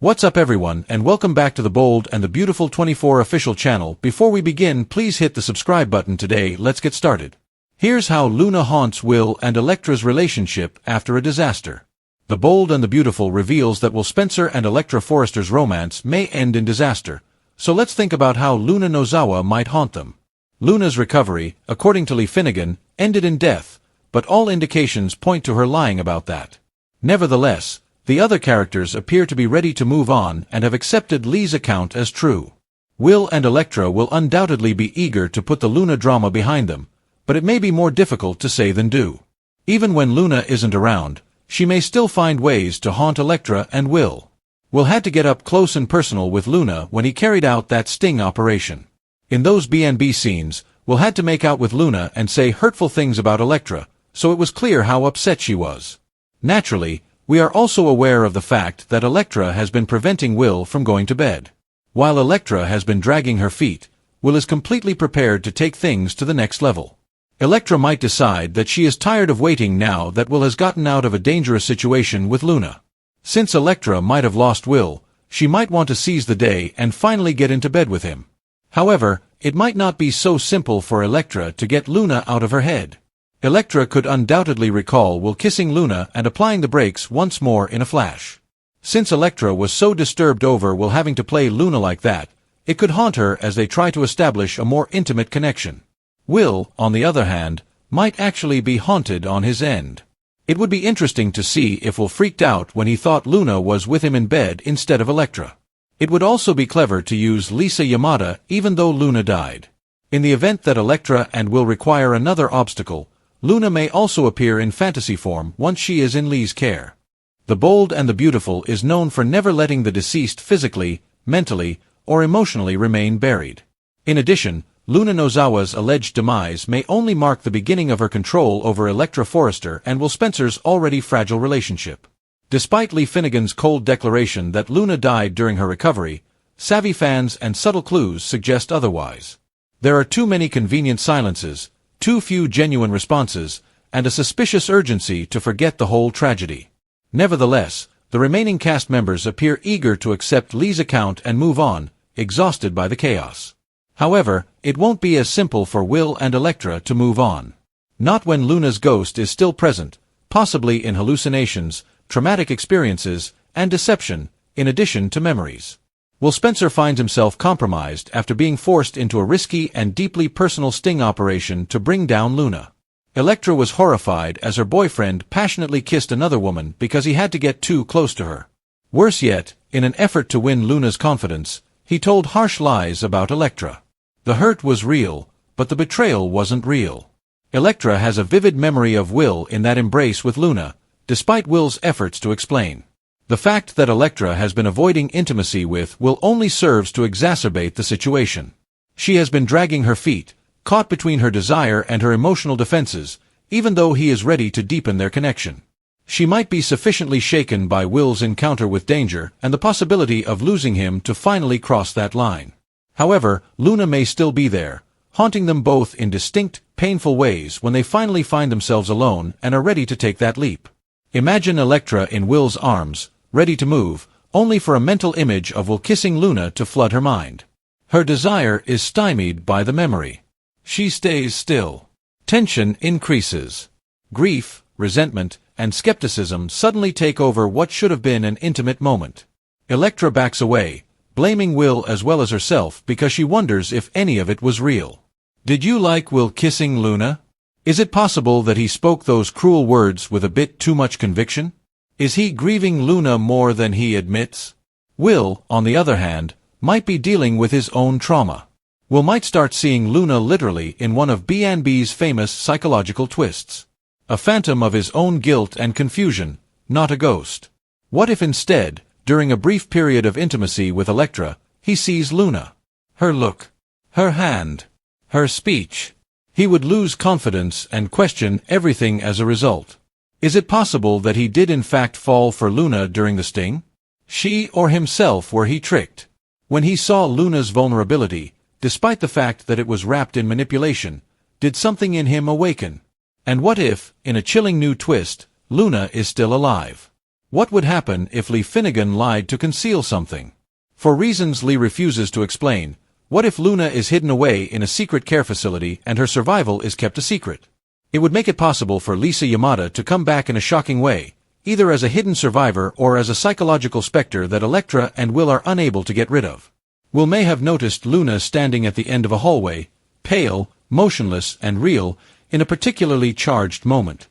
What's up everyone, and welcome back to the Bold and the Beautiful 24 official channel. Before we begin, please hit the subscribe button today. Let's get started. Here's how Luna haunts Will and Electra's relationship after a disaster. The Bold and the Beautiful reveals that Will Spencer and Electra Forrester's romance may end in disaster, so let's think about how Luna Nozawa might haunt them. Luna's recovery, according to Lee Finnegan, ended in death, but all indications point to her lying about that. Nevertheless, the other characters appear to be ready to move on and have accepted Lee's account as true. Will and Electra will undoubtedly be eager to put the Luna drama behind them, but it may be more difficult to say than do. Even when Luna isn't around, she may still find ways to haunt Electra and Will. Will had to get up close and personal with Luna when he carried out that sting operation. In those B&B scenes, Will had to make out with Luna and say hurtful things about Electra, so it was clear how upset she was. Naturally, we are also aware of the fact that Electra has been preventing Will from going to bed. While Electra has been dragging her feet, Will is completely prepared to take things to the next level. Electra might decide that she is tired of waiting now that Will has gotten out of a dangerous situation with Luna. Since Electra might have lost Will, she might want to seize the day and finally get into bed with him. However, it might not be so simple for Electra to get Luna out of her head. Electra could undoubtedly recall Will kissing Luna and applying the brakes once more in a flash. Since Electra was so disturbed over Will having to play Luna like that, it could haunt her as they try to establish a more intimate connection. Will, on the other hand, might actually be haunted on his end. It would be interesting to see if Will freaked out when he thought Luna was with him in bed instead of Electra. It would also be clever to use Lisa Yamada even though Luna died. In the event that Electra and Will require another obstacle, Luna may also appear in fantasy form once she is in Lee's care. The Bold and the Beautiful is known for never letting the deceased physically, mentally, or emotionally remain buried. In addition, Luna Nozawa's alleged demise may only mark the beginning of her control over Electra Forrester and Will Spencer's already fragile relationship. Despite Lee Finnegan's cold declaration that Luna died during her recovery, savvy fans and subtle clues suggest otherwise. There are too many convenient silences, too few genuine responses, and a suspicious urgency to forget the whole tragedy. Nevertheless, the remaining cast members appear eager to accept Lee's account and move on, exhausted by the chaos. However, it won't be as simple for Will and Electra to move on. Not when Luna's ghost is still present, possibly in hallucinations, traumatic experiences, and deception, in addition to memories. Will Spencer finds himself compromised after being forced into a risky and deeply personal sting operation to bring down Luna. Electra was horrified as her boyfriend passionately kissed another woman because he had to get too close to her. Worse yet, in an effort to win Luna's confidence, he told harsh lies about Electra. The hurt was real, but the betrayal wasn't real. Electra has a vivid memory of Will in that embrace with Luna, despite Will's efforts to explain. The fact that Electra has been avoiding intimacy with Will only serves to exacerbate the situation. She has been dragging her feet, caught between her desire and her emotional defenses, even though he is ready to deepen their connection. She might be sufficiently shaken by Will's encounter with danger and the possibility of losing him to finally cross that line. However, Luna may still be there, haunting them both in distinct, painful ways when they finally find themselves alone and are ready to take that leap. Imagine Electra in Will's arms, ready to move, only for a mental image of Will kissing Luna to flood her mind. Her desire is stymied by the memory. She stays still. Tension increases. Grief, resentment, and skepticism suddenly take over what should have been an intimate moment. Electra backs away, blaming Will as well as herself because she wonders if any of it was real. Did you like Will kissing Luna? Is it possible that he spoke those cruel words with a bit too much conviction? Is he grieving Luna more than he admits? Will, on the other hand, might be dealing with his own trauma. Will might start seeing Luna literally in one of B&B's famous psychological twists. A phantom of his own guilt and confusion, not a ghost. What if instead, during a brief period of intimacy with Electra, he sees Luna? Her look, her hand, her speech. He would lose confidence and question everything as a result. Is it possible that he did in fact fall for Luna during the sting? She or himself were he tricked? When he saw Luna's vulnerability, despite the fact that it was wrapped in manipulation, did something in him awaken? And what if, in a chilling new twist, Luna is still alive? What would happen if Lee Finnegan lied to conceal something? For reasons Lee refuses to explain, what if Luna is hidden away in a secret care facility and her survival is kept a secret? It would make it possible for Lisa Yamada to come back in a shocking way, either as a hidden survivor or as a psychological specter that Electra and Will are unable to get rid of. Will may have noticed Luna standing at the end of a hallway, pale, motionless, and real, in a particularly charged moment.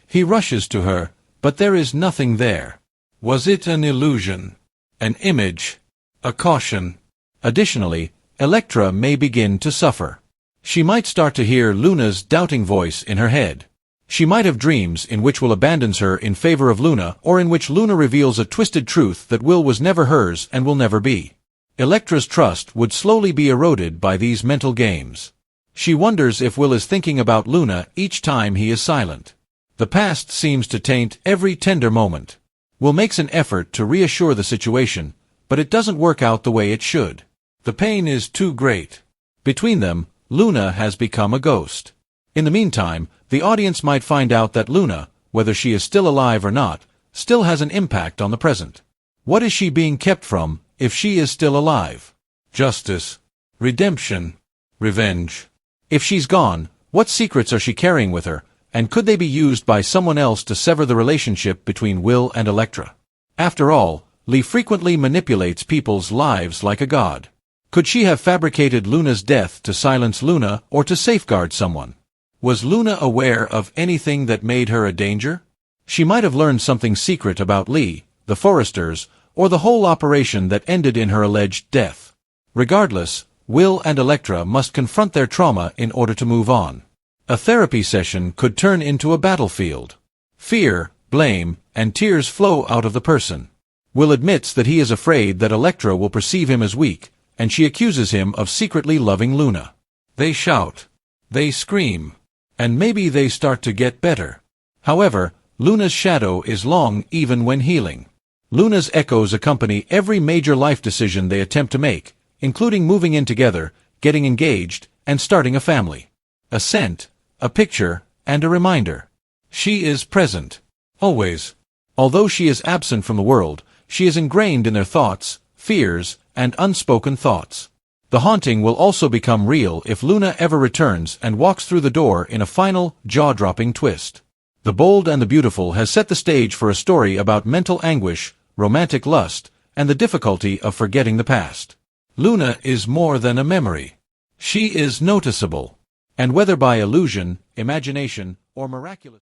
He rushes to her, but there is nothing there. Was it an illusion? An image? A caution? Additionally, Electra may begin to suffer. She might start to hear Luna's doubting voice in her head. She might have dreams in which Will abandons her in favor of Luna, or in which Luna reveals a twisted truth that Will was never hers and will never be. Electra's trust would slowly be eroded by these mental games. She wonders if Will is thinking about Luna each time he is silent. The past seems to taint every tender moment. Will makes an effort to reassure the situation, but it doesn't work out the way it should. The pain is too great. Between them, Luna has become a ghost. In the meantime, the audience might find out that Luna, whether she is still alive or not, still has an impact on the present. What is she being kept from, if she is still alive? Justice. Redemption. Revenge. If she's gone, what secrets are she carrying with her, and could they be used by someone else to sever the relationship between Will and Electra? After all, Lee frequently manipulates people's lives like a god. Could she have fabricated Luna's death to silence Luna or to safeguard someone? Was Luna aware of anything that made her a danger? She might have learned something secret about Lee, the Foresters, or the whole operation that ended in her alleged death. Regardless, Will and Electra must confront their trauma in order to move on. A therapy session could turn into a battlefield. Fear, blame, and tears flow out of the person. Will admits that he is afraid that Electra will perceive him as weak, and she accuses him of secretly loving Luna. They shout. They scream. And maybe they start to get better. However, Luna's shadow is long even when healing. Luna's echoes accompany every major life decision they attempt to make, including moving in together, getting engaged, and starting a family. A scent, a picture, and a reminder. She is present. Always. Although she is absent from the world, she is ingrained in their thoughts, fears, and unspoken thoughts. The haunting will also become real if Luna ever returns and walks through the door in a final, jaw-dropping twist. The Bold and the Beautiful has set the stage for a story about mental anguish, romantic lust, and the difficulty of forgetting the past. Luna is more than a memory. She is noticeable. And whether by illusion, imagination, or miraculous